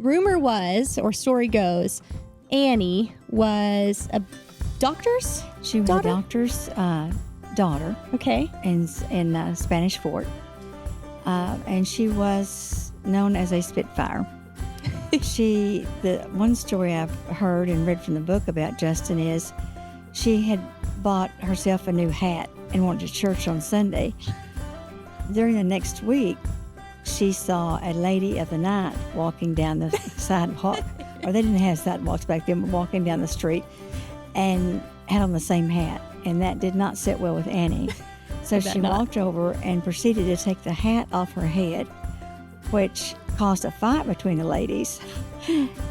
rumor was, or story goes, Annie was a doctor's She was daughter? a doctor's daughter Okay. in Spanish Fort, and she was known as a Spitfire. The one story I've heard and read from the book about Justin is she had bought herself a new hat and went to church on Sunday. During the next week, she saw a lady of the night walking down the sidewalk, or they didn't have sidewalks back then, but walking down the street, and had on the same hat, and that did not sit well with Annie. So she walked over and proceeded to take the hat off her head, which caused a fight between the ladies.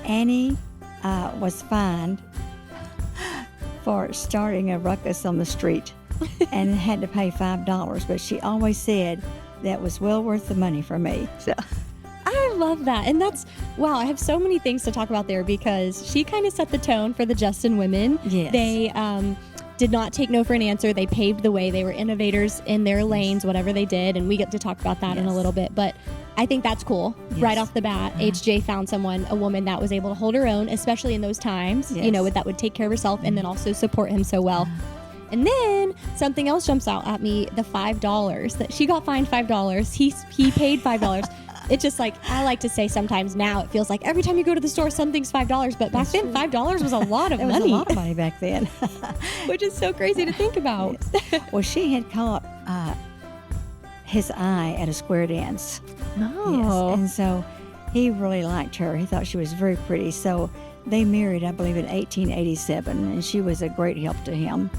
Annie was fined for starting a ruckus on the street and had to pay $5, but she always said that was well worth the money for me. So I love that. And that's, wow, I have so many things to talk about there because she kind of set the tone for the Justin women. Yes. They did not take no for an answer. They paved the way. They were innovators in their lanes, whatever they did. And we get to talk about that in a little bit. But I think that's cool. Yes. Right off the bat, HJ found a woman that was able to hold her own, especially in those times, Yes. that would take care of herself and then also support him so well. And then something else jumps out at me, the $5 that she got fined $5. He paid $5. It's just like, I like to say sometimes now it feels like every time you go to the store, something's $5. But back then, $5 was a lot of it was money. a lot of money back then. Which is so crazy to think about. Yes. Well, she had caught his eye at a square dance. No. Yes. And so he really liked her. He thought she was very pretty. So they married, I believe, in 1887, and she was a great help to him.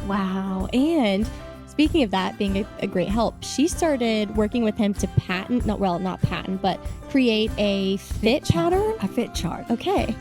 Wow. And speaking of that being a great help, she started working with him to not patent, but create a fit pattern. A fit chart. Okay.